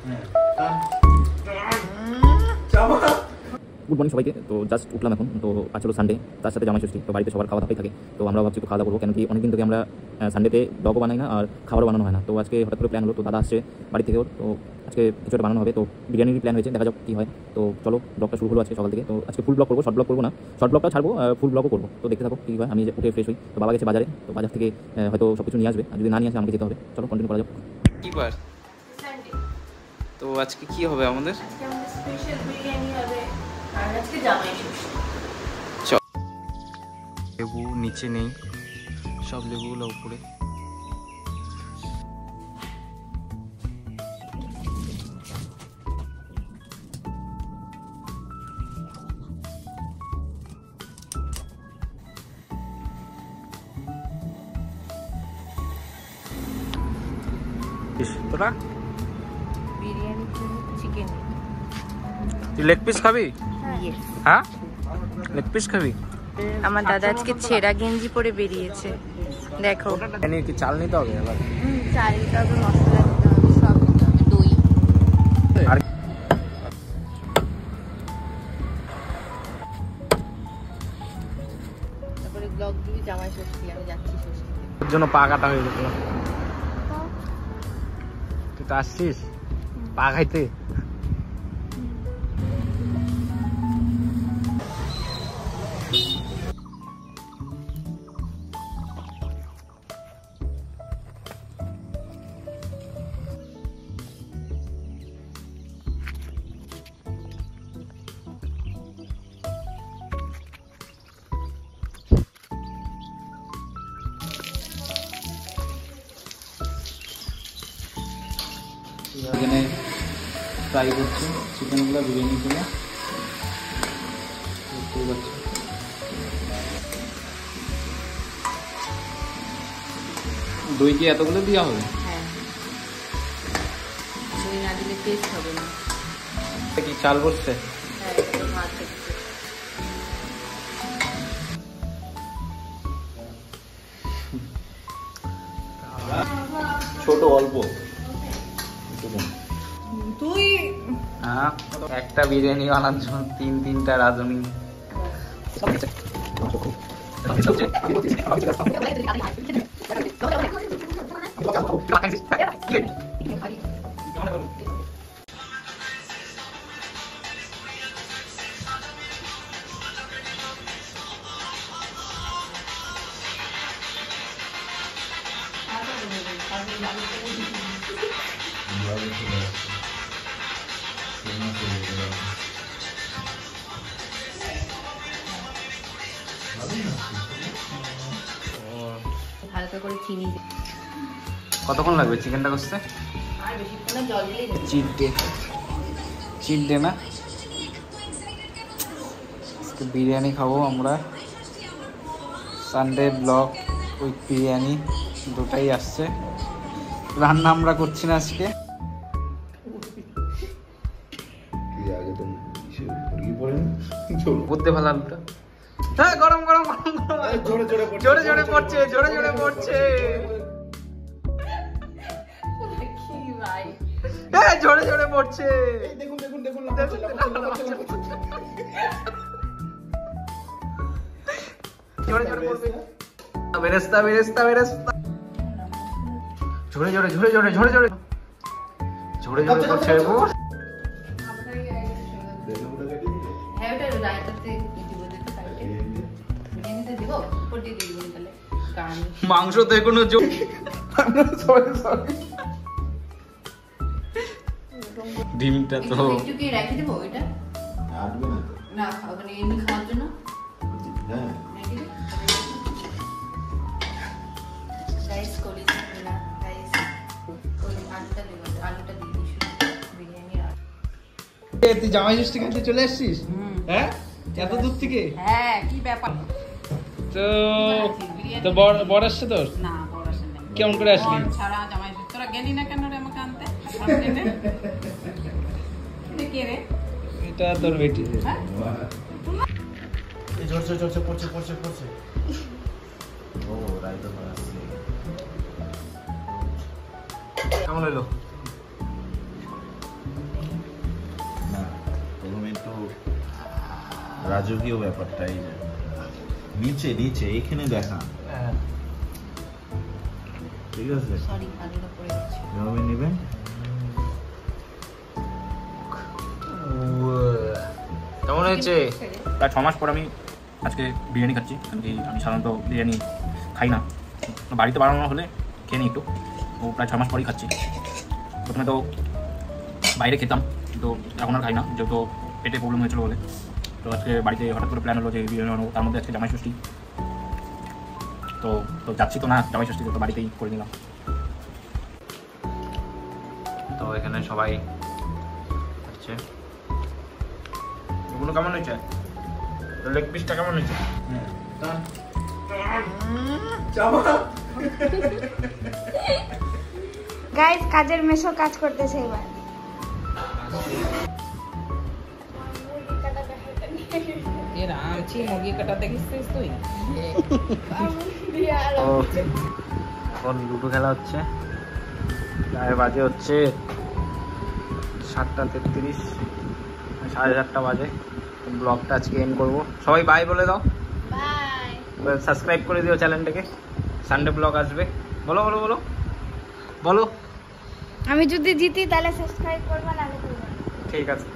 Good morning সবাইকে। তো just উঠলাম এখন। তো আজ হলো সানডে, তার সাথে জামাই ষষ্ঠী। তো বাড়িতে সবার খাওয়া দাওয়াই থাকে। তো আমরা ভাবছি একটু খাওয়া দাওয়া করবো, কেন কি অনেকদিন থেকে আমরা সানডেতে ব্লগও বানাই না আর খাবারও বানানো হয় না। তো আজকে হঠাৎ করে প্ল্যান হলো, তো দাদা আসছে বাড়ি থেকেও, তো আজকে কিছু একটা বানানো হবে। তো বিরিয়ানির প্ল্যান হয়েছে, দেখা যাক কী হয়। তো চলো, ব্লগটা শুরু হলো আজকে সকাল থেকে। তো আজকে ফুল ব্লগ করবো, শর্ট ব্লগ করবো না, শর্ট ব্লগটা ছাড়বো, ফুল ব্লগও করবো। তো দেখতে থাকো কী হয়। আমি উঠে ফ্রেশ হই, তো বাবা গেছে বাজারে, তো বাজার থেকে হয়তো সব কিছু নিয়ে আসবে, আর যদি না নিয়ে আসে আমাকে যেতে হবে। চলো কন্টিনিউ করা যাক। কি বার? তো আজকে কি হবে আমাদের? স্পেশাল বিরিয়ানি হবে আর আজকে জামাই ষষ্ঠী। লেবু নিচে নেই, সব লেবুগুলো উপরে। তোরা বিরিয়ানি চিকেন। তুই লেগ পিস খাবি? হ্যাঁ, লেগ পিস খাবি? আমার দাদা আজকে ছেঁড়া গেঞ্জি পরে বেরিয়েছে, দেখো। কি চাল নিতে হবে এবার? চাল দিতে হবে, মশলা দিতে হবে, সব দিতে হবে, দই। আর তারপরে ব্লগ দিবি জামাই ষষ্ঠী, আমি যাচ্ছি ষষ্ঠীতে। ওর জন্য পা কাটা হয়ে গেছিল। তুই তো আসছিস পা খাইতে। এখানে ফ্রাই করছে চিকেনগুলো, বিরিয়ানিগুলো। দই কি এতগুলো দেওয়া হবে? হ্যাঁ, দই না দিলে টেস্ট হবে না। কি চাল বসছে? হ্যাঁ, এটা তো ভাত হচ্ছে। ছোট অল্প তুই একটা বিরিয়ানি বানার জন্য তিনটা রাঁধুনি। হালকা করে চিনি দে। কতক্ষণ লাগবে চিকেনটা কষতে? আর বেশিক্ষণ না, জল দিলেই হবে। চিট ডে না, আজকে বিরিয়ানি খাবো আমরা। সানডে ব্লগ উইথ বিরিয়ানি দুটাই আসছে। রান্না আমরা করছি না আজকে। বুঝতে ভালো আলুটা। হ্যাঁ, গরম গরম গরম জোরে জোরে পড়ছে, জোরে জোরে পড়ছে। কি ভাই, হ্যাঁ, জোরে জোরে পড়ছে। দেখুন দেখুন দেখুন জোরে জোরে পড়ছে। বেরেস্তা বেরেস্তা বেরেস্তা। জোরে জোরে জোরে জোরে জোরে জোরে জোরে জোরে পড়ছে। হ্যাঁ ওটা রায়তাতে দিব, দিতে সাইডে বিরিয়ানিতে দিব, উপর দিয়ে দিব তাহলে গান। মাংস তো এখনো ডিমটা তো একটু কি রেখে দেবো ওইটা? না, ওখানে এমনি খাওয়ার জন্য রেখে দিই। রাইস করি না, রাইস ওই আলুটা দেবো, আলুটা দিয়ে দিই শুধু বিরিয়ানি। আর তুই জামাই ষষ্ঠী খেলতে চলে আসছিস? হ্যাঁ, এত দূর থেকে? হ্যাঁ, কি ব্যাপার? তো বর আসছে তোর? না, বড় আসে না। কেমন করে আসলি? ছাড়া জামাই ষষ্ঠী তোরা গেলি না কেন রে আমাকে আনতে? কে রে? এটা তোর বেটি। হ্যাঁ, ঝরছে ঝরছে পড়ছে পড়ছে পড়ছে। ও রাইতো আসছে। কেমন হলো? রাজকীয় ব্যাপারটা এই যে নিচে নিচে এখানে দেখা ঠিক আছে সরি আলুটা পড়ে গেছে এভাবে নেবেন কেমন হয়েছে? প্রায় 6 মাস পর আমি আজকে বিরিয়ানি খাচ্ছি, কারণ কি আমি সাধারণত বিরিয়ানি খাই না, তো বাড়িতে বানানো হলে খেয়ে নিই একটু। তো প্রায় 6 মাস পরই খাচ্ছি। প্রথমে তো বাইরে খেতাম, কিন্তু এখন আর খাই না, যেহেতু পেটে প্রবলেম হয়েছিল বলে। তো আজকে বাড়িতে হঠাৎ করে প্ল্যান হলো যে বিরিয়ানি বানাবো, তার মধ্যে আজকে জামাই ষষ্ঠী। তো তো যাচ্ছি তো না জামাই ষষ্ঠীতে, তো বাড়িতেই করে নিলাম। তো এখানে সবাই হচ্ছে এগুলো কেমন হয়েছে? লেগ পিসটা কেমন হয়েছে? গাইস কাজের মেশো কাজ করতেছে এবার এ রাম ছি মুরগি কাটা দেখিস তুই এখন লুডো খেলা হচ্ছে, প্রায় বাজে হচ্ছে 7:33, 7:30 বাজে। ব্লগটা আজকে এন্ড করবো। সবাই বাই বলে দাও, বাই সাবস্ক্রাইব করে দিও চ্যানেলটাকে, সানডে ব্লগ আসবে। বলো বলো বলো বলো। আমি যদি জিতি তাহলে সাবস্ক্রাইব করবা না, ঠিক আছে।